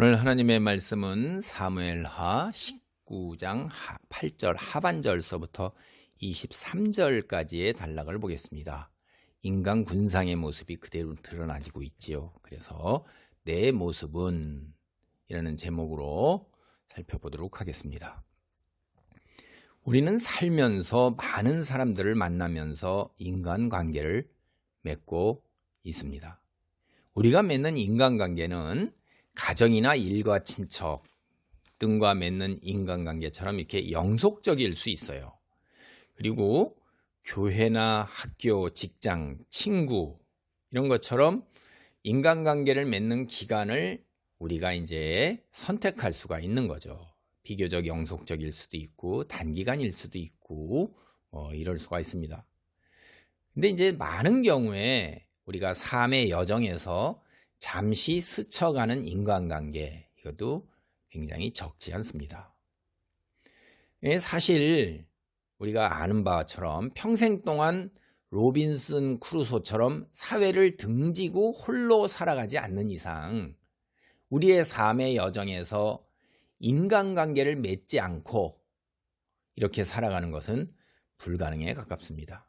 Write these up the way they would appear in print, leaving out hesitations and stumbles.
오늘 하나님의 말씀은 사무엘하 19장 8절 하반절서부터 23절까지의 단락을 보겠습니다. 인간 군상의 모습이 그대로 드러나지고 있지요. 그래서 내 모습은 이라는 제목으로 살펴보도록 하겠습니다. 우리는 살면서 많은 사람들을 만나면서 인간관계를 맺고 있습니다. 우리가 맺는 인간관계는 가정이나 일과 친척 등과 맺는 인간관계처럼 이렇게 영속적일 수 있어요. 그리고 교회나 학교, 직장, 친구 이런 것처럼 인간관계를 맺는 기간을 우리가 이제 선택할 수가 있는 거죠. 비교적 영속적일 수도 있고 단기간일 수도 있고 이럴 수가 있습니다. 근데 이제 많은 경우에 우리가 삶의 여정에서 잠시 스쳐가는 인간관계, 이것도 굉장히 적지 않습니다. 사실 우리가 아는 바처럼 평생 동안 로빈슨 크루소처럼 사회를 등지고 홀로 살아가지 않는 이상 우리의 삶의 여정에서 인간관계를 맺지 않고 이렇게 살아가는 것은 불가능에 가깝습니다.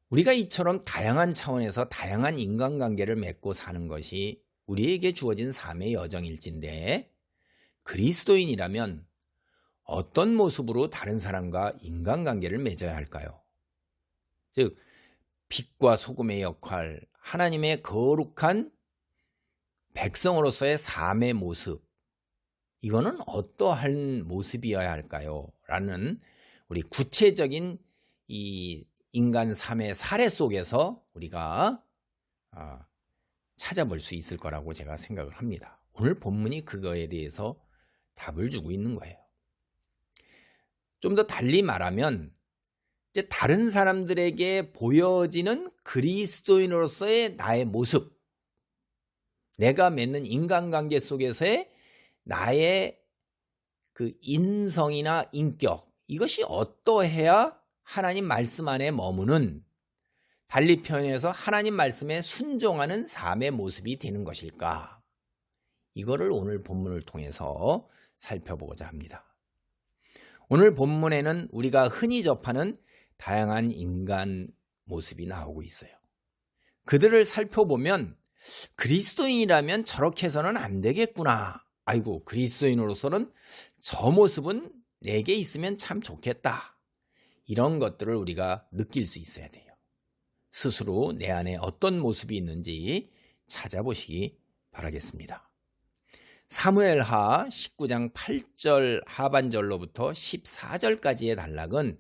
우리가 이처럼 다양한 차원에서 다양한 인간관계를 맺고 사는 것이 우리에게 주어진 삶의 여정일진데, 그리스도인이라면 어떤 모습으로 다른 사람과 인간관계를 맺어야 할까요? 즉, 빛과 소금의 역할, 하나님의 거룩한 백성으로서의 삶의 모습, 이거는 어떠한 모습이어야 할까요? 라는 우리 구체적인 이 인간 삶의 사례 속에서 우리가 찾아볼 수 있을 거라고 제가 생각을 합니다. 오늘 본문이 그거에 대해서 답을 주고 있는 거예요. 좀 더 달리 말하면 이제 다른 사람들에게 보여지는 그리스도인으로서의 나의 모습, 내가 맺는 인간관계 속에서의 나의 그 인성이나 인격, 이것이 어떠해야 하나님 말씀 안에 머무는, 달리 표현해서 하나님 말씀에 순종하는 삶의 모습이 되는 것일까? 이거를 오늘 본문을 통해서 살펴보고자 합니다. 오늘 본문에는 우리가 흔히 접하는 다양한 인간 모습이 나오고 있어요. 그들을 살펴보면 그리스도인이라면 저렇게 해서는 안 되겠구나. 아이고, 그리스도인으로서는 저 모습은 내게 있으면 참 좋겠다. 이런 것들을 우리가 느낄 수 있어야 돼요. 스스로 내 안에 어떤 모습이 있는지 찾아보시기 바라겠습니다. 사무엘하 19장 8절 하반절로부터 14절까지의 단락은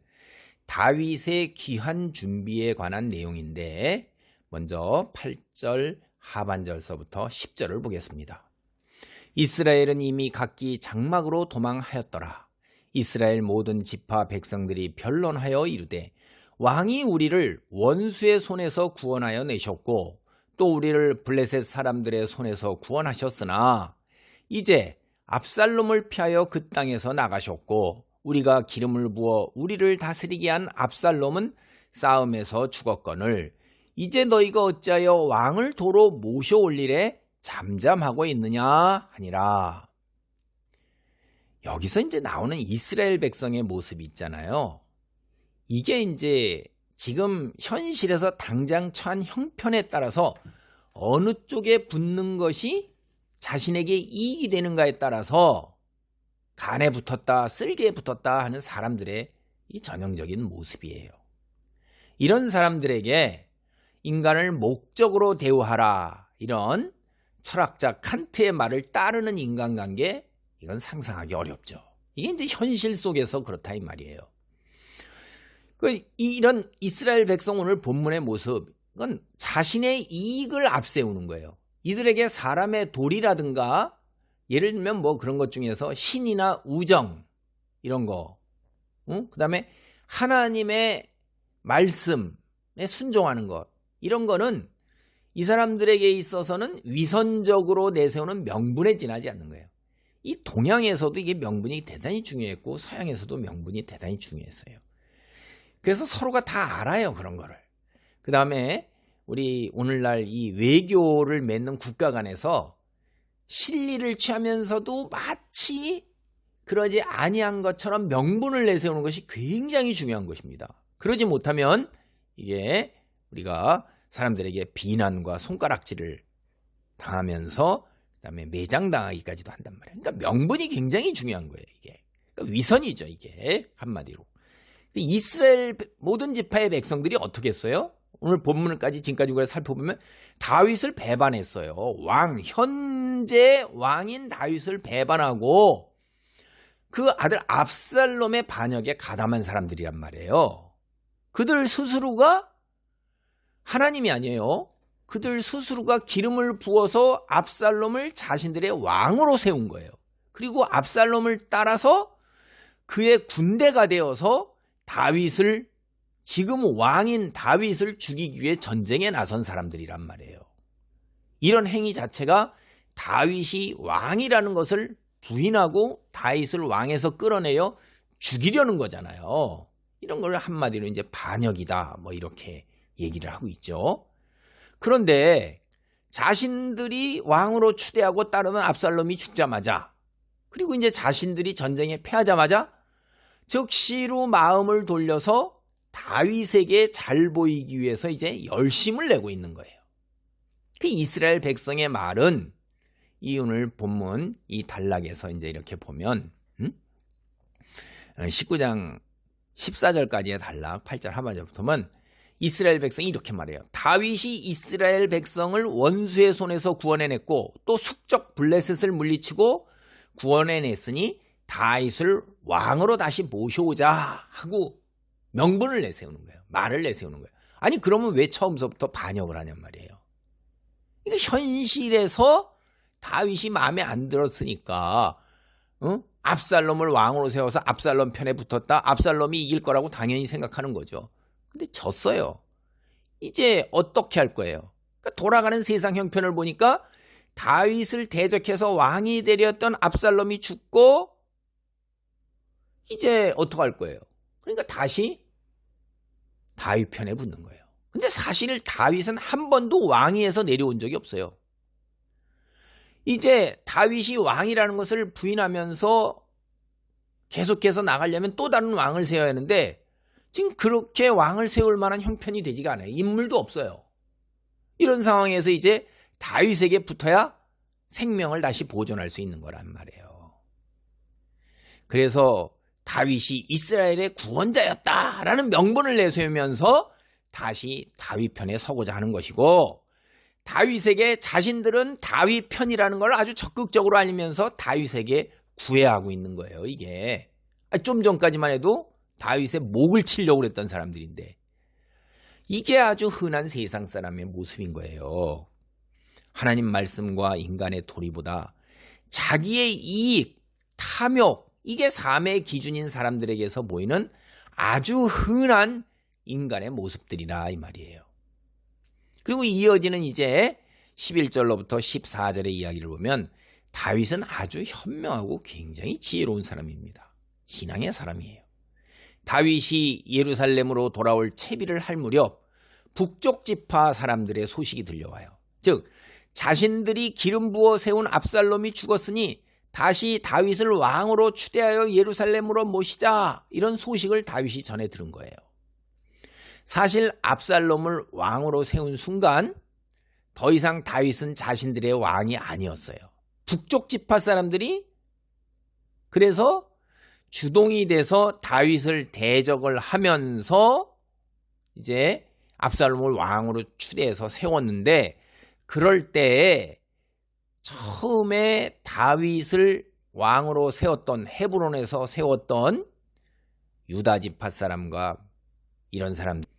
다윗의 귀환 준비에 관한 내용인데, 먼저 8절 하반절서부터 10절을 보겠습니다. 이스라엘은 이미 각기 장막으로 도망하였더라. 이스라엘 모든 지파 백성들이 변론하여 이르되, 왕이 우리를 원수의 손에서 구원하여 내셨고 또 우리를 블레셋 사람들의 손에서 구원하셨으나 이제 압살롬을 피하여 그 땅에서 나가셨고 우리가 기름을 부어 우리를 다스리게 한 압살롬은 싸움에서 죽었거늘 이제 너희가 어찌하여 왕을 도로 모셔올리래 잠잠하고 있느냐 하니라. 여기서 이제 나오는 이스라엘 백성의 모습이 있잖아요. 이게 이제 지금 현실에서 당장 처한 형편에 따라서 어느 쪽에 붙는 것이 자신에게 이익이 되는가에 따라서 간에 붙었다, 쓸개에 붙었다 하는 사람들의 이 전형적인 모습이에요. 이런 사람들에게 인간을 목적으로 대우하라, 이런 철학자 칸트의 말을 따르는 인간관계, 이건 상상하기 어렵죠. 이게 이제 현실 속에서 그렇다 이 말이에요. 이런 이스라엘 백성 오늘 본문의 모습, 이건 자신의 이익을 앞세우는 거예요. 이들에게 사람의 도리라든가 예를 들면 뭐 그런 것 중에서 신이나 우정 이런 거, 그 다음에 하나님의 말씀에 순종하는 것, 이런 거는 이 사람들에게 있어서는 위선적으로 내세우는 명분에 지나지 않는 거예요. 이 동양에서도 이게 명분이 대단히 중요했고 서양에서도 명분이 대단히 중요했어요. 그래서 서로가 다 알아요, 그런 거를. 그 다음에 우리 오늘날 이 외교를 맺는 국가 간에서 실리를 취하면서도 마치 그러지 아니한 것처럼 명분을 내세우는 것이 굉장히 중요한 것입니다. 그러지 못하면 이게 우리가 사람들에게 비난과 손가락질을 당하면서 그다음에 매장당하기까지도 한단 말이에요. 그러니까 명분이 굉장히 중요한 거예요. 이게 그러니까 위선이죠. 이게 한마디로. 이스라엘 모든 지파의 백성들이 어떻게 했어요? 오늘 본문까지 지금까지 우리가 살펴보면 다윗을 배반했어요. 현재 왕인 다윗을 배반하고 그 아들 압살롬의 반역에 가담한 사람들이란 말이에요. 그들 스스로가 하나님이 아니에요. 그들 스스로가 기름을 부어서 압살롬을 자신들의 왕으로 세운 거예요. 그리고 압살롬을 따라서 그의 군대가 되어서 다윗을 지금 왕인 다윗을 죽이기 위해 전쟁에 나선 사람들이란 말이에요. 이런 행위 자체가 다윗이 왕이라는 것을 부인하고 다윗을 왕에서 끌어내어 죽이려는 거잖아요. 이런 걸 한마디로 이제 반역이다 뭐 이렇게 얘기를 하고 있죠. 그런데 자신들이 왕으로 추대하고 따르는 압살롬이 죽자마자 그리고 이제 자신들이 전쟁에 패하자마자 즉시로 마음을 돌려서 다윗에게 잘 보이기 위해서 이제 열심을 내고 있는 거예요. 그 이스라엘 백성의 말은 이 오늘 본문 이 단락에서 이제 이렇게 보면 19장 14절까지의 단락 8절 하반절부터 보면 이스라엘 백성이 이렇게 말해요. 다윗이 이스라엘 백성을 원수의 손에서 구원해냈고 또 숙적 블레셋을 물리치고 구원해냈으니 다윗을 왕으로 다시 모셔오자 하고 명분을 내세우는 거예요. 말을 내세우는 거예요. 아니 그러면 왜 처음부터 반역을 하냔 말이에요. 그러니까 현실에서 다윗이 마음에 안 들었으니까 압살롬을 왕으로 세워서 압살롬 편에 붙었다. 압살롬이 이길 거라고 당연히 생각하는 거죠. 근데 졌어요. 이제 어떻게 할 거예요? 그러니까 돌아가는 세상 형편을 보니까 다윗을 대적해서 왕이 되렸던 압살롬이 죽고 이제 어떡할 거예요? 그러니까 다시 다윗 편에 붙는 거예요. 근데 사실 다윗은 한 번도 왕위에서 내려온 적이 없어요. 이제 다윗이 왕이라는 것을 부인하면서 계속해서 나가려면 또 다른 왕을 세워야 하는데 지금 그렇게 왕을 세울 만한 형편이 되지가 않아요. 인물도 없어요. 이런 상황에서 이제 다윗에게 붙어야 생명을 다시 보존할 수 있는 거란 말이에요. 그래서 다윗이 이스라엘의 구원자였다라는 명분을 내세우면서 다시 다윗 편에 서고자 하는 것이고 다윗에게 자신들은 다윗 편이라는 걸 아주 적극적으로 알리면서 다윗에게 구애하고 있는 거예요. 이게 좀 전까지만 해도 다윗의 목을 치려고 그랬던 사람들인데 이게 아주 흔한 세상 사람의 모습인 거예요. 하나님 말씀과 인간의 도리보다 자기의 이익, 탐욕 이게 삶의 기준인 사람들에게서 보이는 아주 흔한 인간의 모습들이라 이 말이에요. 그리고 이어지는 이제 11절로부터 14절의 이야기를 보면 다윗은 아주 현명하고 굉장히 지혜로운 사람입니다. 신앙의 사람이에요. 다윗이 예루살렘으로 돌아올 채비를 할 무렵 북쪽 지파 사람들의 소식이 들려와요. 즉 자신들이 기름 부어 세운 압살롬이 죽었으니 다시 다윗을 왕으로 추대하여 예루살렘으로 모시자 이런 소식을 다윗이 전해 들은 거예요. 사실 압살롬을 왕으로 세운 순간 더 이상 다윗은 자신들의 왕이 아니었어요. 북쪽 지파 사람들이 그래서 주동이 돼서 다윗을 대적을 하면서 이제 압살롬을 왕으로 추대해서 세웠는데 그럴 때에 처음에 다윗을 왕으로 세웠던 헤브론에서 세웠던 유다 지파 사람과 이런 사람들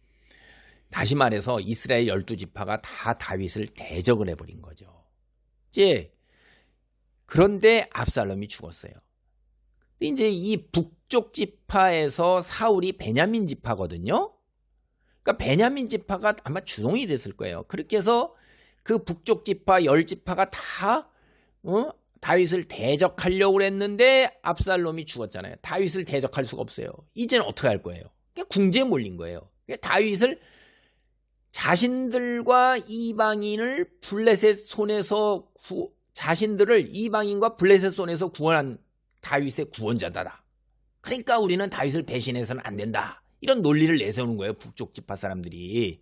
다시 말해서 이스라엘 12지파가 다 다윗을 대적을 해버린 거죠. 이제 그런데 압살롬이 죽었어요. 이제 이 북쪽 지파에서 사울이 베냐민 지파거든요. 그러니까 베냐민 지파가 아마 주동이 됐을 거예요. 그렇게 해서 그 북쪽 지파 10지파가 다 다윗을 대적하려고 했는데 압살롬이 죽었잖아요. 다윗을 대적할 수가 없어요. 이제는 어떻게 할 거예요? 그냥 궁지에 몰린 거예요. 다윗을 자신들과 이방인을 블레셋 손에서 자신들을 이방인과 블레셋 손에서 구원한 다윗의 구원자다. 그러니까 우리는 다윗을 배신해서는 안 된다. 이런 논리를 내세우는 거예요. 북쪽 지파 사람들이.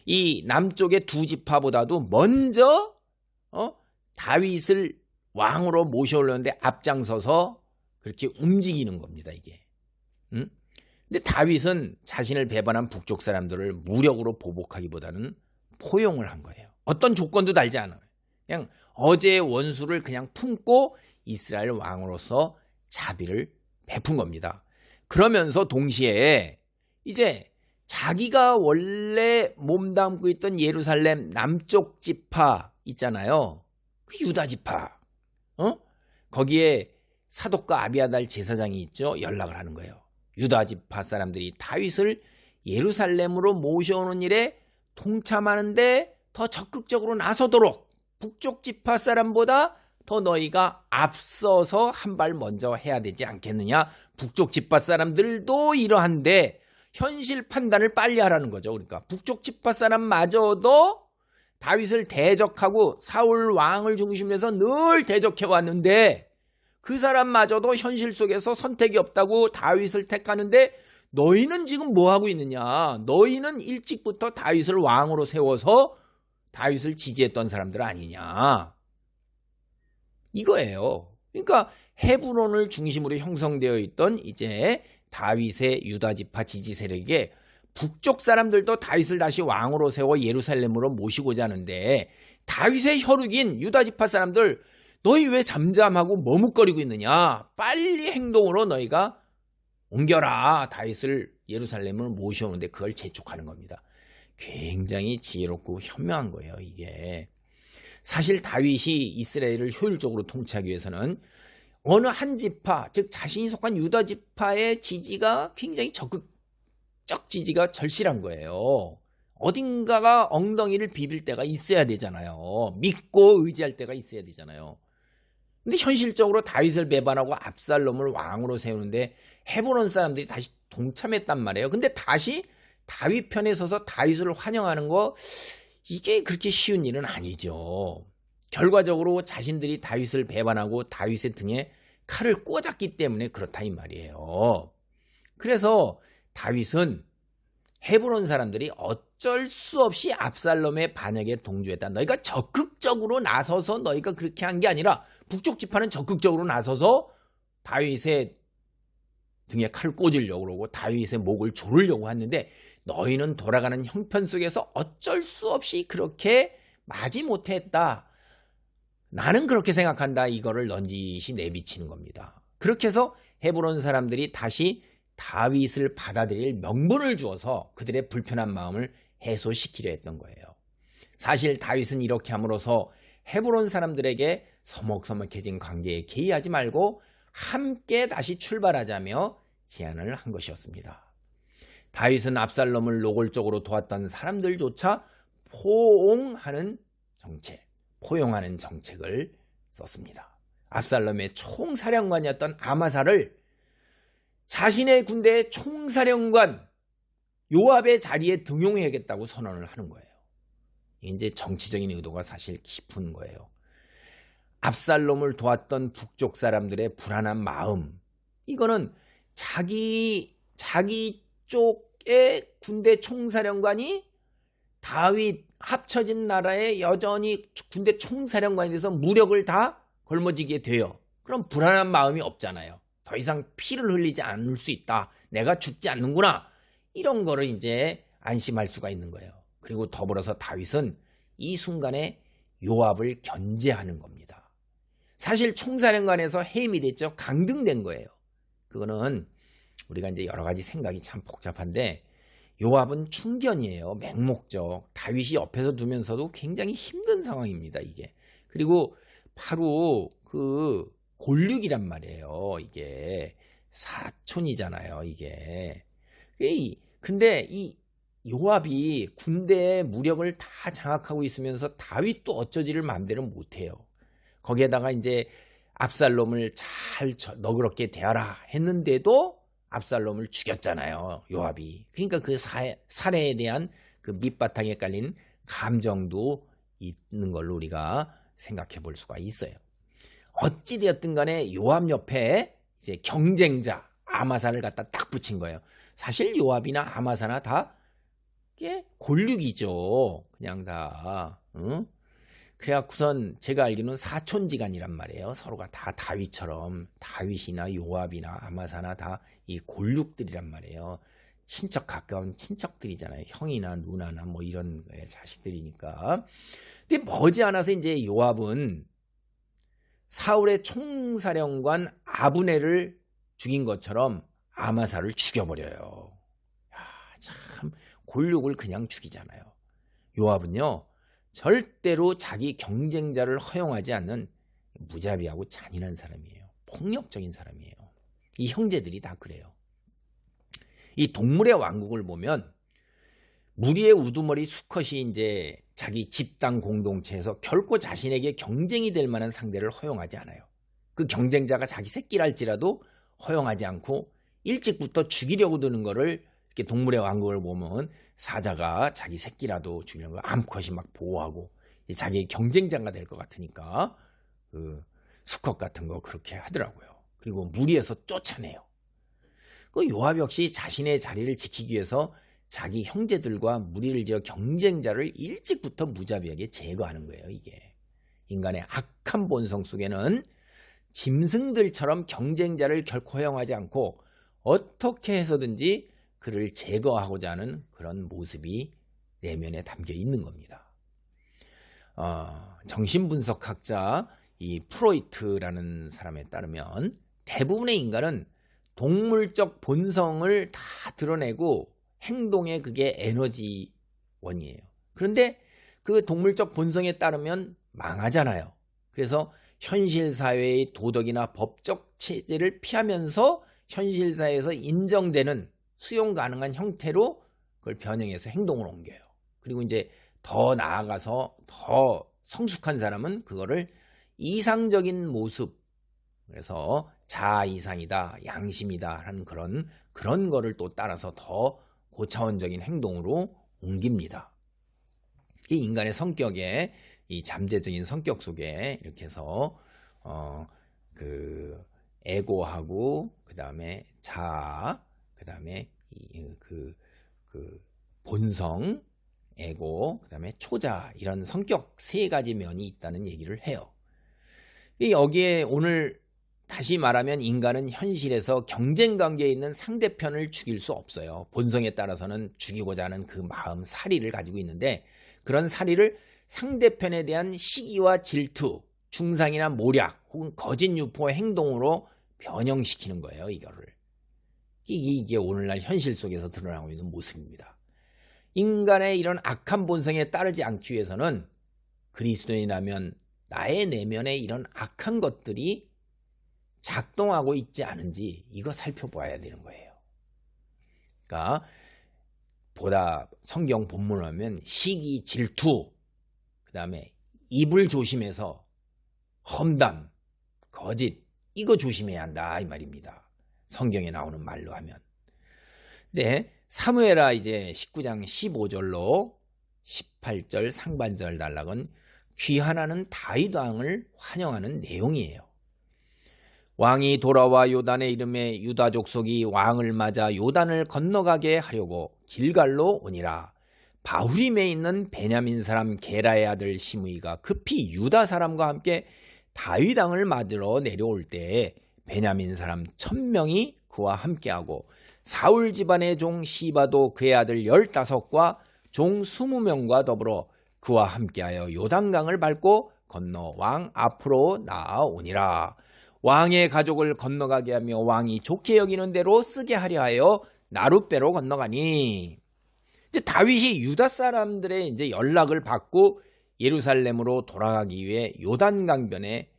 이 남쪽의 두 지파보다도 먼저 다윗을 왕으로 모셔오려는데 앞장서서 그렇게 움직이는 겁니다. 이게. 근데 다윗은 자신을 배반한 북쪽 사람들을 무력으로 보복하기보다는 포용을 한 거예요. 어떤 조건도 달지 않아요. 그냥 어제의 원수를 그냥 품고 이스라엘 왕으로서 자비를 베푼 겁니다. 그러면서 동시에 이제 자기가 원래 몸담고 있던 예루살렘 남쪽 지파 있잖아요. 그 유다 지파. 거기에 사독과 아비아달 제사장이 있죠. 연락을 하는 거예요. 유다 지파 사람들이 다윗을 예루살렘으로 모셔오는 일에 동참하는데 더 적극적으로 나서도록 북쪽 지파 사람보다 더 너희가 앞서서 한 발 먼저 해야 되지 않겠느냐. 북쪽 지파 사람들도 이러한데 현실 판단을 빨리 하라는 거죠. 그러니까 북쪽 지파 사람마저도 다윗을 대적하고 사울 왕을 중심으로 해서 늘 대적해 왔는데 그 사람마저도 현실 속에서 선택이 없다고 다윗을 택하는데 너희는 지금 뭐 하고 있느냐. 너희는 일찍부터 다윗을 왕으로 세워서 다윗을 지지했던 사람들 아니냐. 이거예요. 그러니까 헤브론을 중심으로 형성되어 있던 이제 다윗의 유다 지파 지지 세력에 북쪽 사람들도 다윗을 다시 왕으로 세워 예루살렘으로 모시고자 하는데 다윗의 혈육인 유다 지파 사람들 너희 왜 잠잠하고 머뭇거리고 있느냐. 빨리 행동으로 너희가 옮겨라. 다윗을 예루살렘으로 모셔오는데 그걸 재촉하는 겁니다. 굉장히 지혜롭고 현명한 거예요. 이게. 사실 다윗이 이스라엘을 효율적으로 통치하기 위해서는 어느 한 지파, 즉 자신이 속한 유다 지파의 지지가 굉장히 적극적 지지가 절실한 거예요. 어딘가가 엉덩이를 비빌 때가 있어야 되잖아요. 믿고 의지할 때가 있어야 되잖아요. 근데 현실적으로 다윗을 배반하고 압살롬을 왕으로 세우는데 헤브론 사람들이 다시 동참했단 말이에요. 근데 다시 다윗 편에 서서 다윗을 환영하는 거 이게 그렇게 쉬운 일은 아니죠. 결과적으로 자신들이 다윗을 배반하고 다윗의 등에 칼을 꽂았기 때문에 그렇다 이 말이에요. 그래서 다윗은 헤브론 사람들이 어쩔 수 없이 압살롬의 반역에 동조했다. 너희가 적극적으로 나서서 너희가 그렇게 한 게 아니라 북쪽 지파는 적극적으로 나서서 다윗의 등에 칼을 꽂으려고 그러고 다윗의 목을 조르려고 했는데 너희는 돌아가는 형편 속에서 어쩔 수 없이 그렇게 마지 못했다. 나는 그렇게 생각한다. 이거를 넌지시 내비치는 겁니다. 그렇게 해서 헤브론 사람들이 다시 다윗을 받아들일 명분을 주어서 그들의 불편한 마음을 해소시키려 했던 거예요. 사실 다윗은 이렇게 함으로써 헤브론 사람들에게 서먹서먹해진 관계에 개의하지 말고 함께 다시 출발하자며 제안을 한 것이었습니다. 다윗은 압살롬을 노골적으로 도왔던 사람들조차 포용하는 정책을 썼습니다. 압살롬의 총사령관이었던 아마사를 자신의 군대의 총사령관 요압의 자리에 등용해야겠다고 선언을 하는 거예요. 이제 정치적인 의도가 사실 깊은 거예요. 압살롬을 도왔던 북쪽 사람들의 불안한 마음, 이거는 자기 쪽의 군대 총사령관이 다윗 합쳐진 나라에 여전히 군대 총사령관이 돼서 무력을 다 걸머지게 돼요. 그럼 불안한 마음이 없잖아요. 더 이상 피를 흘리지 않을 수 있다. 내가 죽지 않는구나. 이런 거를 이제 안심할 수가 있는 거예요. 그리고 더불어서 다윗은 이 순간에 요압을 견제하는 겁니다. 사실 총사령관에서 해임이 됐죠. 강등된 거예요. 그거는 우리가 이제 여러 가지 생각이 참 복잡한데 요압은 충견이에요. 맹목적. 다윗이 옆에서 두면서도 굉장히 힘든 상황입니다. 이게. 그리고 바로 그 골육이란 말이에요. 이게 사촌이잖아요. 이게. 근데 이 요압이 군대의 무력을 다 장악하고 있으면서 다윗도 어쩌지를 마음대로 못해요. 거기에다가 이제 압살롬을 잘 너그럽게 대하라 했는데도 압살롬을 죽였잖아요. 요압이. 그러니까 그 살해에 대한 그 밑바탕에 깔린 감정도 있는 걸로 우리가 생각해 볼 수가 있어요. 어찌되었든 간에 요압 옆에 이제 경쟁자 아마사를 갖다 딱 붙인 거예요. 사실 요압이나 아마사나 다 이게 골육이죠. 그냥 다. 응? 그래갖고선 제가 알기로는 사촌지간이란 말이에요. 서로가 다 다윗처럼 다윗이나 요압이나 아마사나 다 이 골육들이란 말이에요. 친척 가까운 친척들이잖아요. 형이나 누나나 뭐 이런 자식들이니까. 근데 머지않아서 이제 요압은 사울의 총사령관 아브넬을 죽인 것처럼 아마사를 죽여버려요. 야, 참 골육을 그냥 죽이잖아요. 요압은요 절대로 자기 경쟁자를 허용하지 않는 무자비하고 잔인한 사람이에요. 폭력적인 사람이에요. 이 형제들이 다 그래요. 이 동물의 왕국을 보면 무리의 우두머리 수컷이 이제 자기 집단 공동체에서 결코 자신에게 경쟁이 될 만한 상대를 허용하지 않아요. 그 경쟁자가 자기 새끼랄지라도 허용하지 않고 일찍부터 죽이려고 드는 거를 이렇게 동물의 왕국을 보면 사자가 자기 새끼라도 죽이려는 걸 암컷이 막 보호하고 자기의 경쟁자가 될 것 같으니까 그 수컷 같은 거 그렇게 하더라고요. 그리고 무리에서 쫓아내요. 그 요압 역시 자신의 자리를 지키기 위해서 자기 형제들과 무리를 지어 경쟁자를 일찍부터 무자비하게 제거하는 거예요. 이게 인간의 악한 본성 속에는 짐승들처럼 경쟁자를 결코 허용하지 않고 어떻게 해서든지 그를 제거하고자 하는 그런 모습이 내면에 담겨 있는 겁니다. 정신분석학자 이 프로이트라는 사람에 따르면 대부분의 인간은 동물적 본성을 다 드러내고 행동의 그게 에너지원이에요. 그런데 그 동물적 본성에 따르면 망하잖아요. 그래서 현실 사회의 도덕이나 법적 체제를 피하면서 현실 사회에서 인정되는 수용 가능한 형태로 그걸 변형해서 행동을 옮겨요. 그리고 이제 더 나아가서 더 성숙한 사람은 그거를 이상적인 모습, 그래서 자아 이상이다, 양심이다 하는 그런 거를 또 따라서 더 고차원적인 행동으로 옮깁니다. 이 인간의 성격에 이 잠재적인 성격 속에 이렇게 해서 그 에고하고 그다음에 자아, 그다음에 그 본성, 에고, 그다음에 초자 이런 성격 세 가지 면이 있다는 얘기를 해요. 여기에 오늘 다시 말하면 인간은 현실에서 경쟁 관계에 있는 상대편을 죽일 수 없어요. 본성에 따라서는 죽이고자 하는 그 마음, 사리를 가지고 있는데 그런 사리를 상대편에 대한 시기와 질투, 중상이나 모략 혹은 거짓 유포 행동으로 변형시키는 거예요. 이거를. 이게 오늘날 현실 속에서 드러나고 있는 모습입니다. 인간의 이런 악한 본성에 따르지 않기 위해서는 그리스도인이라면 나의 내면에 이런 악한 것들이 작동하고 있지 않은지 이거 살펴봐야 되는 거예요. 그러니까 보다 성경 본문을 하면 시기, 질투, 그 다음에 입을 조심해서 험담, 거짓 이거 조심해야 한다 이 말입니다. 성경에 나오는 말로 하면. 근데 사무엘하 이제 19장 15절로 18절 상반절 단락은 귀환하는 다윗 왕을 환영하는 내용이에요. 왕이 돌아와 요단의 이름에 유다 족속이 왕을 맞아 요단을 건너가게 하려고 길갈로 오니라. 바후림에 있는 베냐민 사람 게라의 아들 시므이가 급히 유다 사람과 함께 다윗 왕을 맞으러 내려올 때에 베냐민 사람 1000명이 그와 함께하고 사울 집안의 종 시바도 그의 아들 15과 종 20명과 더불어 그와 함께하여 요단강을 밟고 건너 왕 앞으로 나아오니라. 왕의 가족을 건너가게 하며 왕이 좋게 여기는 대로 쓰게 하려 하여 나룻배로 건너가니. 이제 다윗이 유다 사람들의 이제 연락을 받고 예루살렘으로 돌아가기 위해 요단강변에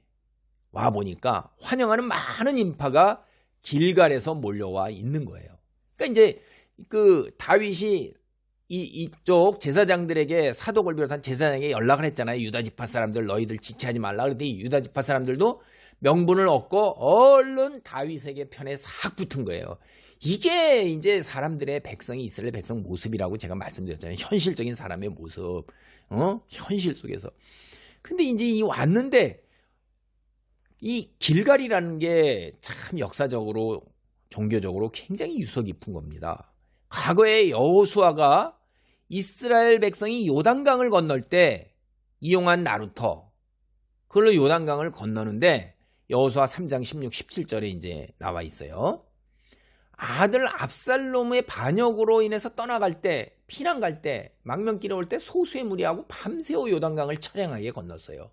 와 보니까 환영하는 많은 인파가 길갈에서 몰려와 있는 거예요. 그러니까 이제 그 다윗이 이쪽 제사장들에게 사독을 비롯한 제사장에게 연락을 했잖아요. 유다 지파 사람들 너희들 지체하지 말라. 그랬더니 유다 지파 사람들도 명분을 얻고 얼른 다윗에게 편에 싹 붙은 거예요. 이게 이제 사람들의 백성이 이스라엘 백성 모습이라고 제가 말씀드렸잖아요. 현실적인 사람의 모습. 현실 속에서. 근데 이제 이 왔는데 이 길갈이라는 게 참 역사적으로 종교적으로 굉장히 유서 깊은 겁니다. 과거에 여호수아가 이스라엘 백성이 요단강을 건널 때 이용한 나루터, 그걸로 요단강을 건너는데 여호수아 3장 16, 17절에 이제 나와 있어요. 아들 압살롬의 반역으로 인해서 떠나갈 때, 피난 갈 때, 망명길에 올 때 소수의 무리하고 밤새워 요단강을 처량하게 건넜어요.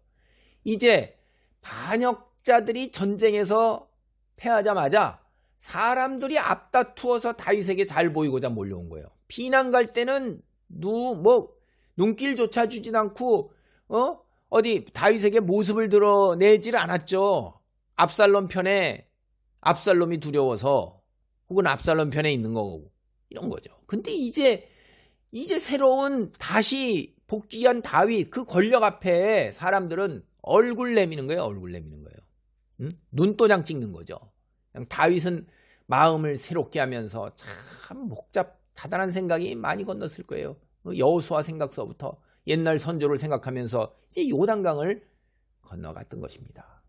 이제 반역자들이 전쟁에서 패하자마자 사람들이 앞다투어서 다윗에게 잘 보이고자 몰려온 거예요. 피난 갈 때는 눈길조차 주진 않고 어디 다윗에게 모습을 드러내질 않았죠. 압살롬 편에 압살롬이 두려워서, 혹은 압살롬 편에 있는 거고 이런 거죠. 근데 이제 새로운 다시 복귀한 다윗, 그 권력 앞에 사람들은 얼굴 내미는 거예요. 얼굴 내미는 거예요. 눈도장 찍는 거죠. 다윗은 마음을 새롭게 하면서 참 다단한 생각이 많이 건넜을 거예요. 여호수아 생각서부터 옛날 선조를 생각하면서 이제 요단강을 건너갔던 것입니다.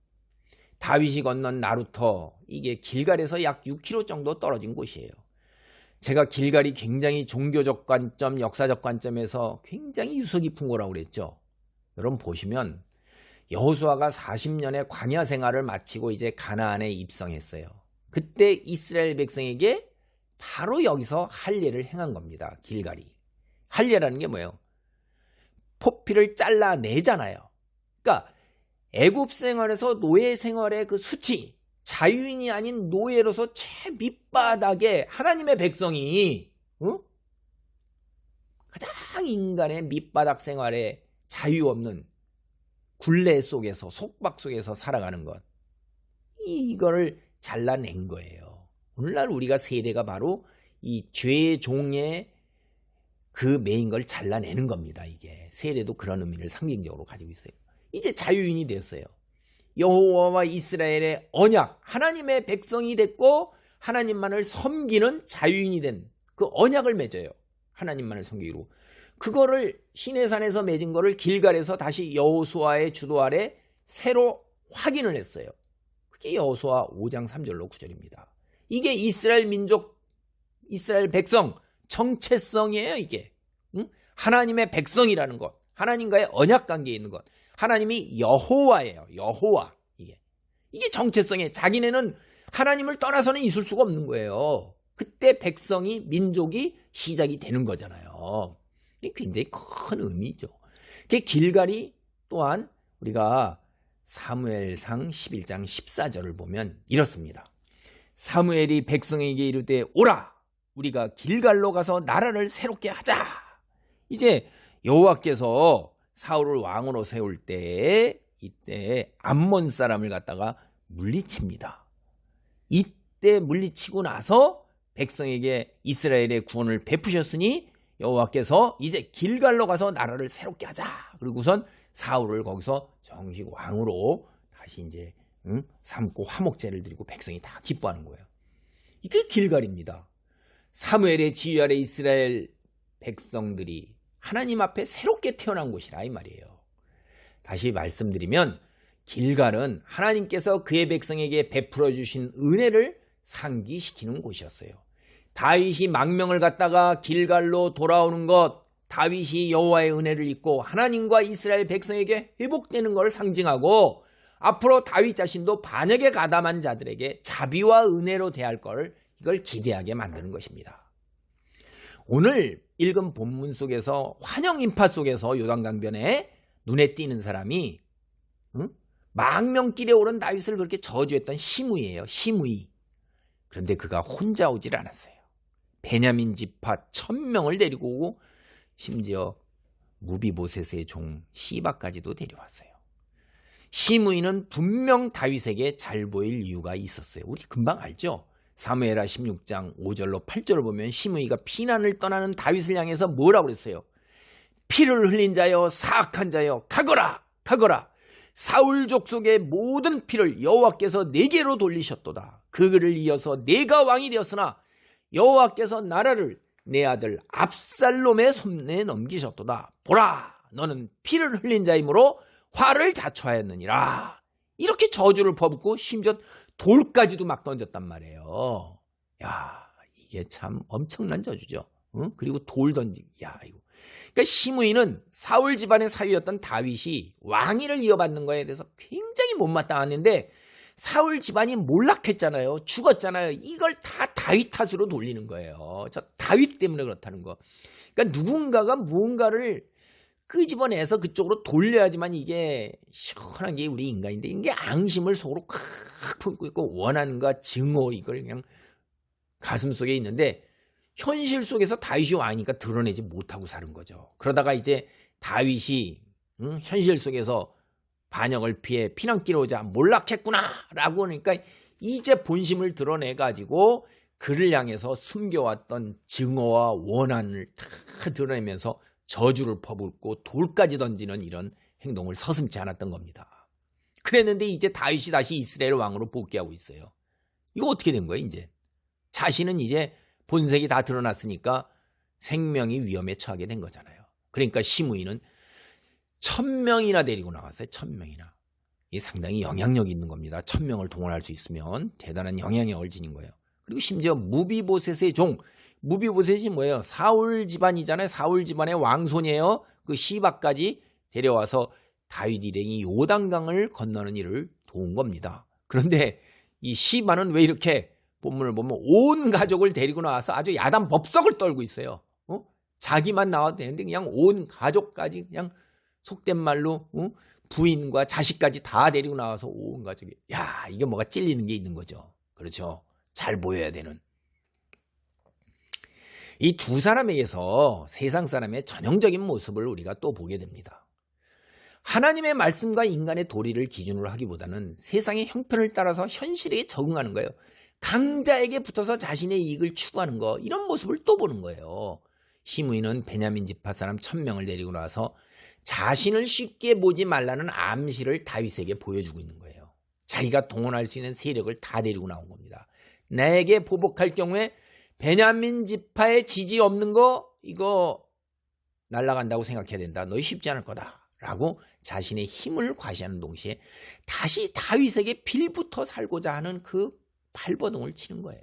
다윗이 건넌 나루터, 이게 길갈에서 약 6km 정도 떨어진 곳이에요. 제가 길갈이 굉장히 종교적 관점, 역사적 관점에서 굉장히 유서 깊은 거라고 그랬죠. 여러분 보시면 여호수아가 40년의 광야 생활을 마치고 이제 가나안에 입성했어요. 그때 이스라엘 백성에게 바로 여기서 할례를 행한 겁니다. 길갈이. 할례라는 게 뭐예요? 포피를 잘라내잖아요. 그러니까 애굽 생활에서 노예 생활의 그 수치, 자유인이 아닌 노예로서 최 밑바닥에 하나님의 백성이 가장 인간의 밑바닥 생활에 자유 없는 굴레 속에서, 속박 속에서 살아가는 것, 이거를 잘라낸 거예요. 오늘날 우리가 세대가 바로 이 죄의 종의 그 매인 걸 잘라내는 겁니다. 이게 세례도 그런 의미를 상징적으로 가지고 있어요. 이제 자유인이 됐어요. 여호와와 이스라엘의 언약, 하나님의 백성이 됐고 하나님만을 섬기는 자유인이 된 그 언약을 맺어요. 하나님만을 섬기기로. 그거를 시내산에서 맺은 거를 길갈에서 다시 여호수아의 주도 아래 새로 확인을 했어요. 그게 여호수아 5장 3절로 9절입니다. 이게 이스라엘 민족, 이스라엘 백성 정체성이에요. 이게 하나님의 백성이라는 것, 하나님과의 언약 관계에 있는 것, 하나님이 여호와예요. 여호와. 이게 정체성이에요. 자기네는 하나님을 떠나서는 있을 수가 없는 거예요. 그때 백성이, 민족이 시작이 되는 거잖아요. 이게 굉장히 큰 의미죠. 길갈이 또한 우리가 사무엘상 11장 14절을 보면 이렇습니다. 사무엘이 백성에게 이르되 오라, 우리가 길갈로 가서 나라를 새롭게 하자. 이제 여호와께서 사울을 왕으로 세울 때 이때 암몬 사람을 갖다가 물리칩니다. 이때 물리치고 나서 백성에게 이스라엘의 구원을 베푸셨으니 여호와께서 이제 길갈로 가서 나라를 새롭게 하자. 그리고선 사울을 거기서 정식 왕으로 다시 이제 삼고 화목제를 드리고 백성이 다 기뻐하는 거예요. 이게 길갈입니다. 사무엘의 지휘 아래 이스라엘 백성들이 하나님 앞에 새롭게 태어난 곳이라 이 말이에요. 다시 말씀드리면 길갈은 하나님께서 그의 백성에게 베풀어 주신 은혜를 상기시키는 곳이었어요. 다윗이 망명을 갔다가 길갈로 돌아오는 것, 다윗이 여호와의 은혜를 입고 하나님과 이스라엘 백성에게 회복되는 것을 상징하고 앞으로 다윗 자신도 반역에 가담한 자들에게 자비와 은혜로 대할 걸, 이걸 기대하게 만드는 것입니다. 오늘 읽은 본문 속에서 환영 인파 속에서 요단강변에 눈에 띄는 사람이 망명길에 오른 다윗을 그렇게 저주했던 시므이예요. 시므이. 그런데 그가 혼자 오질 않았어요. 베냐민 지파 1000명을 데리고 오고 심지어 무비보셋의 종 시바까지도 데려왔어요. 시므이는 분명 다윗에게 잘 보일 이유가 있었어요. 우리 금방 알죠? 사무엘하 16장 5절로 8절을 보면 시므이가 피난을 떠나는 다윗을 향해서 뭐라고 그랬어요? 피를 흘린 자여, 사악한 자여, 가거라, 가거라. 사울 족속의 모든 피를 여호와께서 내게로 돌리셨도다. 그를 이어서 내가 왕이 되었으나 여호와께서 나라를 내 아들 압살롬의 손에 넘기셨도다. 보라, 너는 피를 흘린 자이므로 화를 자초하였느니라. 이렇게 저주를 퍼붓고 심지어 돌까지도 막 던졌단 말이에요. 야, 이게 참 엄청난 저주죠. 응? 그리고 돌 던지기. 야, 이거. 그러니까 시므이는 사울 집안의 사위였던 다윗이 왕위를 이어받는 거에 대해서 굉장히 못마땅했는데 사울 집안이 몰락했잖아요. 죽었잖아요. 이걸 다 다윗 탓으로 돌리는 거예요. 저 다윗 때문에 그렇다는 거. 그러니까 누군가가 무언가를 끄집어내서 그쪽으로 돌려야지만 이게 시원한 게 우리 인간인데 이게 앙심을 속으로 콱 품고 있고 원한과 증오 이걸 그냥 가슴 속에 있는데 현실 속에서 다윗이 왕이니까 드러내지 못하고 사는 거죠. 그러다가 이제 다윗이 현실 속에서 반역을 피해 피난길에 오자 몰락했구나라고 하니까 이제 본심을 드러내가지고 그를 향해서 숨겨왔던 증오와 원한을 다 드러내면서 저주를 퍼붓고 돌까지 던지는 이런 행동을 서슴지 않았던 겁니다. 그랬는데 이제 다윗이 다시 이스라엘 왕으로 복귀하고 있어요. 이거 어떻게 된 거예요 이제? 자신은 이제 본색이 다 드러났으니까 생명이 위험에 처하게 된 거잖아요. 그러니까 시므이는 1000명이나 데리고 나왔어요. 1000명이나. 이게 상당히 영향력이 있는 겁니다. 1000명을 동원할 수 있으면 대단한 영향력을 지닌 거예요. 그리고 심지어 무비보셋의 종, 무비보셋이 뭐예요? 사울 집안이잖아요. 사울 집안의 왕손이에요. 그 시바까지 데려와서 다윗 일행이 요단강을 건너는 일을 도운 겁니다. 그런데 이 시바는 왜 이렇게 본문을 보면 온 가족을 데리고 나와서 아주 야단 법석을 떨고 있어요. 자기만 나와도 되는데 그냥 온 가족까지 그냥 속된 말로 부인과 자식까지 다 데리고 나와서 온 가족이 야 이게 뭐가 찔리는 게 있는 거죠. 그렇죠. 잘 보여야 되는. 이 두 사람에게서 세상 사람의 전형적인 모습을 우리가 또 보게 됩니다. 하나님의 말씀과 인간의 도리를 기준으로 하기보다는 세상의 형편을 따라서 현실에 적응하는 거예요. 강자에게 붙어서 자신의 이익을 추구하는 거 이런 모습을 또 보는 거예요. 시므이는 베냐민 지파 사람 1000명을 데리고 나와서 자신을 쉽게 보지 말라는 암시를 다윗에게 보여주고 있는 거예요. 자기가 동원할 수 있는 세력을 다 데리고 나온 겁니다. 나에게 보복할 경우에 베냐민 지파의 지지 없는 거 이거 날아간다고 생각해야 된다. 너 쉽지 않을 거다. 라고 자신의 힘을 과시하는 동시에 다시 다윗에게 빌붙어 살고자 하는 그 발버둥을 치는 거예요.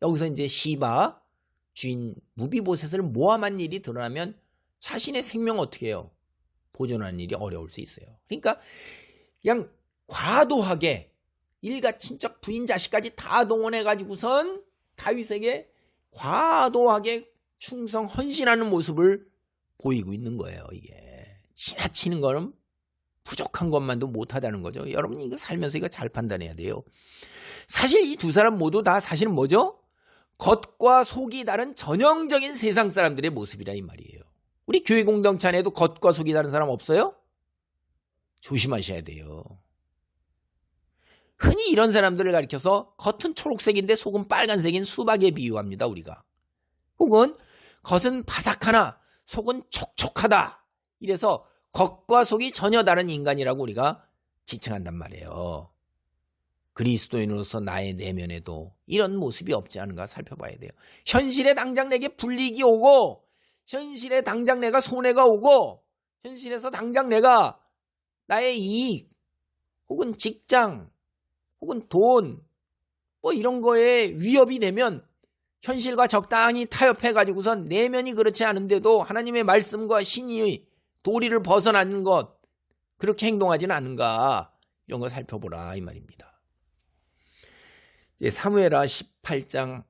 여기서 이제 시바 주인 무비보셋을 모함한 일이 드러나면 자신의 생명 어떻게 해요? 보존하는 일이 어려울 수 있어요. 그러니까 그냥 과도하게 일가 친척 부인 자식까지 다 동원해가지고선 다윗에게 과도하게 충성 헌신하는 모습을 보이고 있는 거예요. 이게 지나치는 거는 부족한 것만도 못하다는 거죠. 여러분 이거 살면서 이거 잘 판단해야 돼요. 사실 이 두 사람 모두 다 사실은 뭐죠? 겉과 속이 다른 전형적인 세상 사람들의 모습이라 이 말이에요. 우리 교회 공동체 안에도 겉과 속이 다른 사람 없어요? 조심하셔야 돼요. 흔히 이런 사람들을 가리켜서 겉은 초록색인데 속은 빨간색인 수박에 비유합니다. 우리가. 혹은 겉은 바삭하나 속은 촉촉하다. 이래서 겉과 속이 전혀 다른 인간이라고 우리가 지칭한단 말이에요. 그리스도인으로서 나의 내면에도 이런 모습이 없지 않은가 살펴봐야 돼요. 현실에 당장 내게 불이익이 오고 현실에 당장 내가 손해가 오고 현실에서 당장 내가 나의 이익 혹은 직장 혹은 돈 뭐 이런 거에 위협이 되면 현실과 적당히 타협해가지고선 내면이 그렇지 않은데도 하나님의 말씀과 신의의 도리를 벗어나는 것 그렇게 행동하지는 않은가 이런 거 살펴보라 이 말입니다. 사무엘하 19장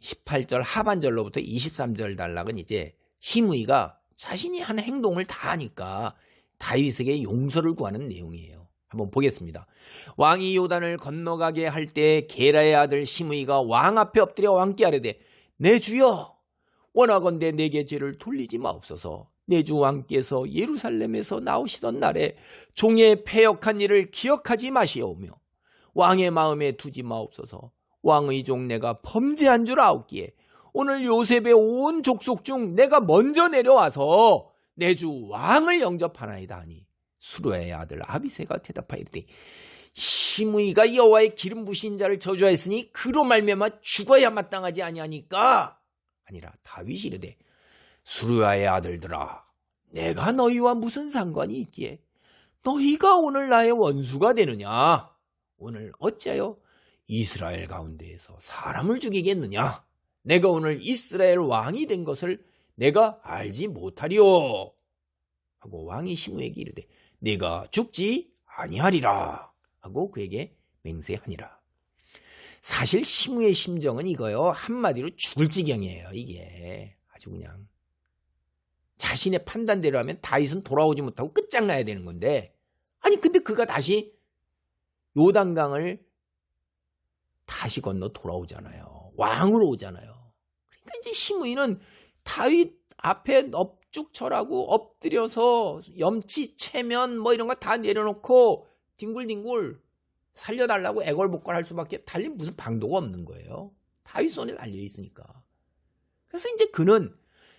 18절 하반절로부터 23절 단락은 이제 시므이가 자신이 한 행동을 다 하니까 다윗에게 용서를 구하는 내용이에요. 한번 보겠습니다. 왕이 요단을 건너가게 할 때 게라의 아들 시므이가 왕 앞에 엎드려 왕께 아뢰되 내 주여 원하건대 내게 죄를 돌리지 마옵소서. 내 주 왕께서 예루살렘에서 나오시던 날에 종의 패역한 일을 기억하지 마시오며 왕의 마음에 두지 마옵소서. 왕의 종 내가 범죄한 줄 아옵기에 오늘 요셉의 온 족속 중 내가 먼저 내려와서 내 주 왕을 영접하나이다 하니 수르야의 아들 아비새가 대답하이르되 시므이가 여호와의 기름 부신 자를 저주하였으니 그로 말미암아 죽어야 마땅하지 아니하니까 아니라 다윗이 이르되 수르야의 아들들아 내가 너희와 무슨 상관이 있기에 너희가 오늘 나의 원수가 되느냐? 오늘 어찌하여 이스라엘 가운데에서 사람을 죽이겠느냐? 내가 오늘 이스라엘 왕이 된 것을 내가 알지 못하리요. 하고 왕이 시므에게 이르되 네가 죽지 아니하리라 하고 그에게 맹세하니라. 사실 시므의 심정은 이거요. 한마디로 죽을 지경이에요. 이게 아주 그냥 자신의 판단대로 하면 다윗은 돌아오지 못하고 끝장나야 되는 건데, 아니 근데 그가 다시 요단강을 다시 건너 돌아오잖아요. 왕으로 오잖아요. 그러니까 이제 시므이는 다윗 앞에 넙죽 절하고 엎드려서 염치 체면 뭐 이런 거 다 내려놓고 뒹굴뒹굴 살려달라고 애걸복걸할 수밖에 달린 무슨 방도가 없는 거예요. 다윗 손에 달려 있으니까. 그래서 이제 그는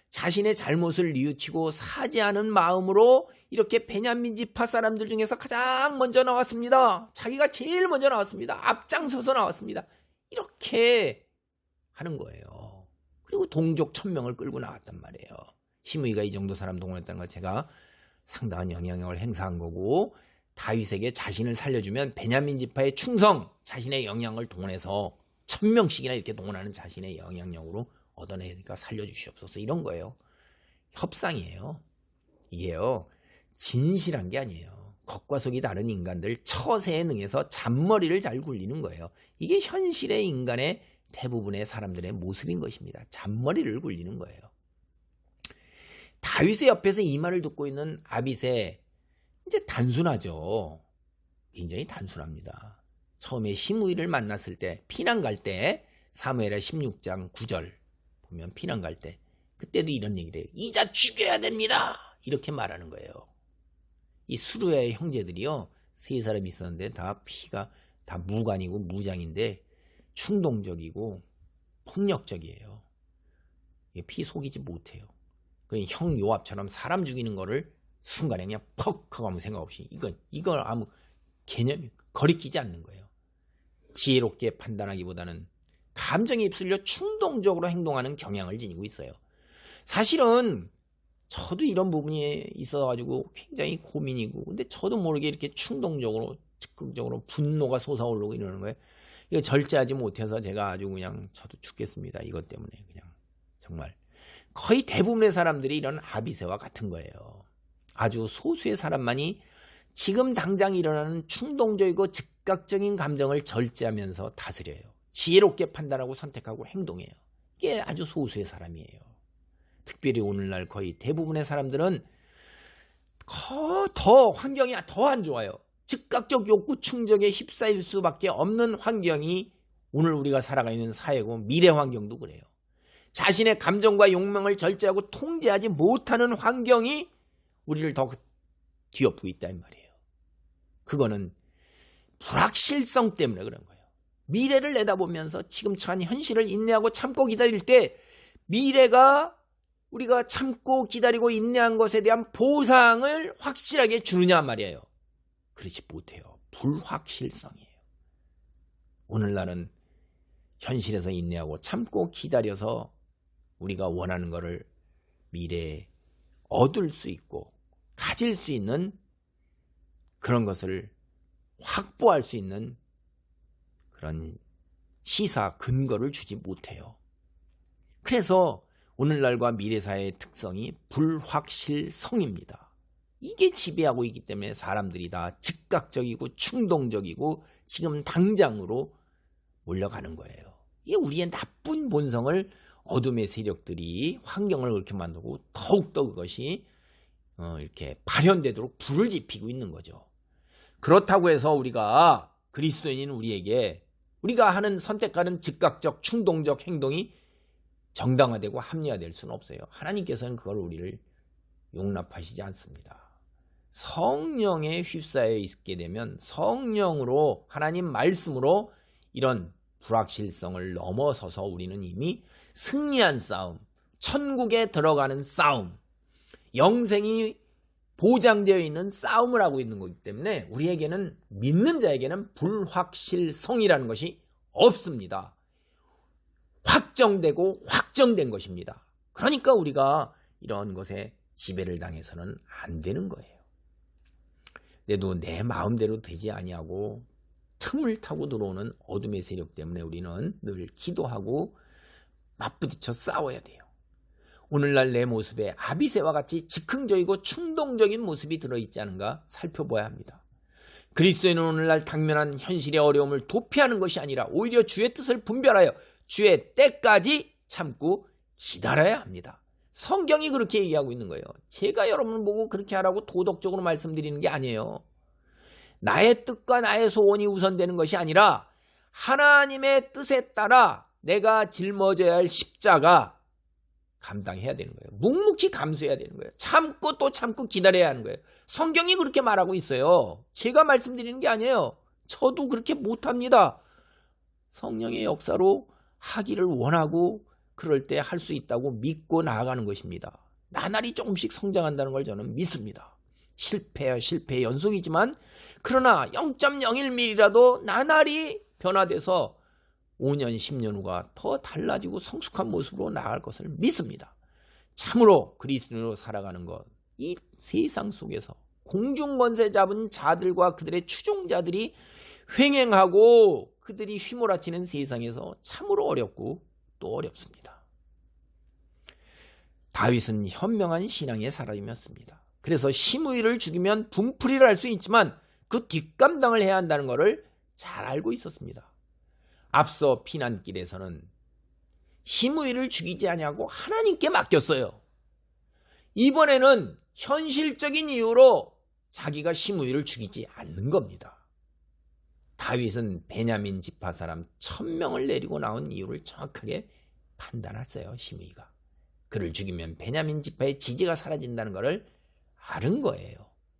자신의 잘못을 뉘우치고 사죄하는 마음으로 이렇게 베냐민 지파 사람들 중에서 가장 먼저 나왔습니다. 자기가 제일 먼저 나왔습니다. 앞장서서 나왔습니다. 이렇게 하는 거예요. 그리고 동족 1000명을 끌고 나왔단 말이에요. 시므이가 이 정도 사람 동원했다는 걸 제가 상당한 영향력을 행사한 거고, 다윗에게 자신을 살려주면 베냐민 지파의 충성, 자신의 영향을 동원해서 1000명씩이나 이렇게 동원하는 자신의 영향력으로 얻어내니까 살려주시옵소서, 이런 거예요. 협상이에요. 이게요, 진실한 게 아니에요. 겉과 속이 다른 인간들 처세에 능해서 잔머리를 잘 굴리는 거예요. 이게 현실의 인간의 대부분의 사람들의 모습인 것입니다. 잔머리를 굴리는 거예요. 다윗의 옆에서 이 말을 듣고 있는 아빗의 이제 단순하죠. 굉장히 단순합니다. 처음에 시므이를 만났을 때, 피난 갈 때, 사무엘하 16장 9절 보면 피난 갈 때 그때도 이런 얘기를 해요. 이자 죽여야 됩니다. 이렇게 말하는 거예요. 이 수르야의 형제들이요, 3사람이 있었는데 다 피가 다 무관이고 무장인데 충동적이고 폭력적이에요. 피 속이지 못해요. 형 요압처럼 사람 죽이는 거를 순간에 그냥 퍽 하고 아무 생각 없이 이걸 아무 개념이 거리끼지 않는 거예요. 지혜롭게 판단하기보다는 감정에 휩쓸려 충동적으로 행동하는 경향을 지니고 있어요. 사실은 저도 이런 부분이 있어가지고 굉장히 고민이고, 근데 저도 모르게 이렇게 충동적으로 즉흥적으로 분노가 솟아오르고 이러는 거예요. 이거 절제하지 못해서 제가 아주 그냥 저도 죽겠습니다. 이것 때문에 그냥 정말 거의 대부분의 사람들이 이런 아비새와 같은 거예요. 아주 소수의 사람만이 지금 당장 일어나는 충동적이고 즉각적인 감정을 절제하면서 다스려요. 지혜롭게 판단하고 선택하고 행동해요. 이게 아주 소수의 사람이에요. 특별히 오늘날 거의 대부분의 사람들은 더 환경이 더 안 좋아요. 즉각적 욕구 충족에 휩싸일 수밖에 없는 환경이 오늘 우리가 살아가 있는 사회고, 미래 환경도 그래요. 자신의 감정과 욕망을 절제하고 통제하지 못하는 환경이 우리를 더 뒤엎고 있다는 말이에요. 그거는 불확실성 때문에 그런 거예요. 미래를 내다보면서 지금 처한 현실을 인내하고 참고 기다릴 때 미래가 우리가 참고 기다리고 인내한 것에 대한 보상을 확실하게 주느냐 말이에요. 그렇지 못해요. 불확실성이에요. 오늘날은 현실에서 인내하고 참고 기다려서 우리가 원하는 것을 미래에 얻을 수 있고 가질 수 있는 그런 것을 확보할 수 있는 그런 시사 근거를 주지 못해요. 그래서 오늘날과 미래사회의 특성이 불확실성입니다. 이게 지배하고 있기 때문에 사람들이 다 즉각적이고 충동적이고 지금 당장으로 몰려가는 거예요. 이게 우리의 나쁜 본성을 어둠의 세력들이 환경을 그렇게 만들고 더욱더 그것이 이렇게 발현되도록 불을 지피고 있는 거죠. 그렇다고 해서 우리가 그리스도인인 우리에게 우리가 하는 선택하는 즉각적 충동적 행동이 정당화되고 합리화될 수는 없어요. 하나님께서는 그걸 우리를 용납하시지 않습니다. 성령에 휩싸여 있게 되면 성령으로 하나님 말씀으로 이런 불확실성을 넘어서서 우리는 이미 승리한 싸움, 천국에 들어가는 싸움, 영생이 보장되어 있는 싸움을 하고 있는 거기 때문에 우리에게는, 믿는 자에게는 불확실성이라는 것이 없습니다. 확정되고 확정된 것입니다. 그러니까 우리가 이런 것에 지배를 당해서는 안 되는 거예요. 그래도 내 마음대로 되지 아니하고 틈을 타고 들어오는 어둠의 세력 때문에 우리는 늘 기도하고 맞부딪혀 싸워야 돼요. 오늘날 내 모습에 아비새와 같이 즉흥적이고 충동적인 모습이 들어있지 않은가 살펴봐야 합니다. 그리스도인은 오늘날 당면한 현실의 어려움을 도피하는 것이 아니라 오히려 주의 뜻을 분별하여 주의 때까지 참고 기다려야 합니다. 성경이 그렇게 얘기하고 있는 거예요. 제가 여러분을 보고 그렇게 하라고 도덕적으로 말씀드리는 게 아니에요. 나의 뜻과 나의 소원이 우선되는 것이 아니라 하나님의 뜻에 따라 내가 짊어져야 할 십자가 감당해야 되는 거예요. 묵묵히 감수해야 되는 거예요. 참고 또 참고 기다려야 하는 거예요. 성경이 그렇게 말하고 있어요. 제가 말씀드리는 게 아니에요. 저도 그렇게 못합니다. 성령의 역사로 하기를 원하고 그럴 때 할 수 있다고 믿고 나아가는 것입니다. 나날이 조금씩 성장한다는 걸 저는 믿습니다. 실패야 실패의 연속이지만 그러나 0.01mm라도 나날이 변화돼서 5년, 10년 후가 더 달라지고 성숙한 모습으로 나아갈 것을 믿습니다. 참으로 그리스도인으로 살아가는 것, 이 세상 속에서 공중권세 잡은 자들과 그들의 추종자들이 횡행하고 그들이 휘몰아치는 세상에서 참으로 어렵고 또 어렵습니다. 다윗은 현명한 신앙의 사람이었습니다. 그래서 시므이를 죽이면 분풀이를 할 수 있지만 그 뒷감당을 해야 한다는 것을 잘 알고 있었습니다. 앞서 피난길에서는 시므이를 죽이지 아니하고 하나님께 맡겼어요. 이번에는 현실적인 이유로 자기가 시므이를 죽이지 않는 겁니다. 다윗은 베냐민 지파 사람 1000명을 내리고 나온 이유를 정확하게 판단했어요. 시므이가 그를 죽이면 베냐민 지파의 지지가 사라진다는 것을 아는 거예요.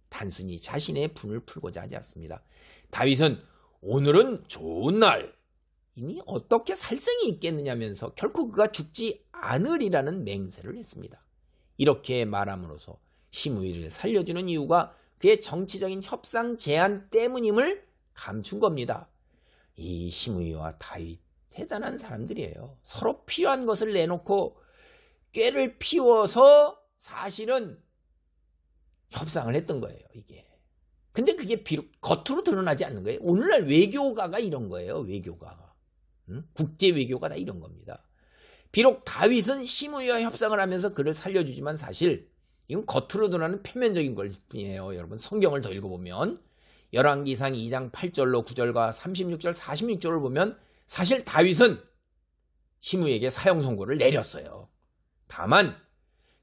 단순히 자신의 분을 풀고자 하지 않습니다. 다윗은 오늘은 좋은 날이니 어떻게 살생이 있겠느냐면서 결코 그가 죽지 않으리라는 맹세를 했습니다. 이렇게 말함으로써 시므이를 살려주는 이유가 그의 정치적인 협상 제안 때문임을 감춘 겁니다. 이 시므이와 다윗 대단한 사람들이에요. 서로 필요한 것을 내놓고 꾀를 피워서 사실은 협상을 했던 거예요. 이게. 근데 그게 비록 겉으로 드러나지 않는 거예요. 오늘날 외교가가 이런 거예요. 외교가가. 국제 외교가 다 이런 겁니다. 비록 다윗은 시므이와 협상을 하면서 그를 살려주지만 사실 이건 겉으로 드러나는 표면적인 걸 뿐이에요. 여러분 성경을 더 읽어보면 열왕기상 2장 8절로 9절과 36절 46절을 보면 사실 다윗은 시므이에게 사형 선고를 내렸어요. 다만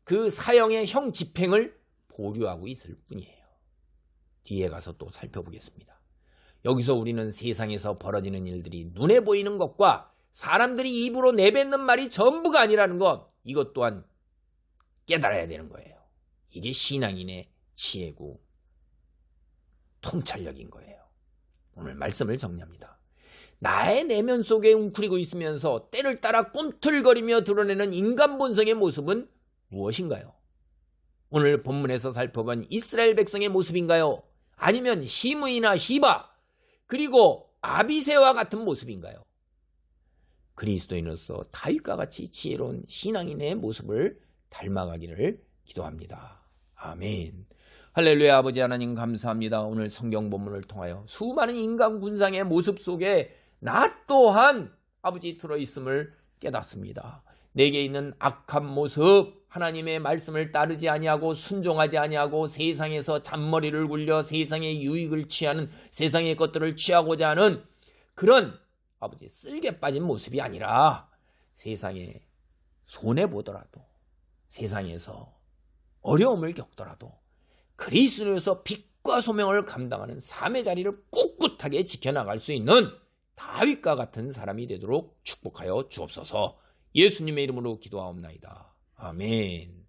그 사형의 형 집행을 보류하고 있을 뿐이에요. 뒤에 가서 또 살펴보겠습니다. 여기서 우리는 세상에서 벌어지는 일들이 눈에 보이는 것과 사람들이 입으로 내뱉는 말이 전부가 아니라는 것, 이것 또한 깨달아야 되는 거예요. 이게 신앙인의 지혜고 통찰력인 거예요. 오늘 말씀을 정리합니다. 나의 내면 속에 웅크리고 있으면서 때를 따라 꿈틀거리며 드러내는 인간 본성의 모습은 무엇인가요? 오늘 본문에서 살펴본 이스라엘 백성의 모습인가요? 아니면 시므이나 시바 그리고 아비새와 같은 모습인가요? 그리스도인으로서 다윗과 같이 지혜로운 신앙인의 모습을 닮아가기를 기도합니다. 아멘. 할렐루야. 아버지 하나님 감사합니다. 오늘 성경 본문을 통하여 수많은 인간 군상의 모습 속에 나 또한 아버지 들어있음을 깨닫습니다. 내게 있는 악한 모습, 하나님의 말씀을 따르지 아니하고 순종하지 아니하고 세상에서 잔머리를 굴려 세상의 유익을 취하는, 세상의 것들을 취하고자 하는 그런 아버지 쓸개 빠진 모습이 아니라 세상에 손해보더라도 세상에서 어려움을 겪더라도 그리스도에서 빛과 소명을 감당하는 삶의 자리를 꿋꿋하게 지켜나갈 수 있는 다윗과 같은 사람이 되도록 축복하여 주옵소서. 예수님의 이름으로 기도하옵나이다. 아멘.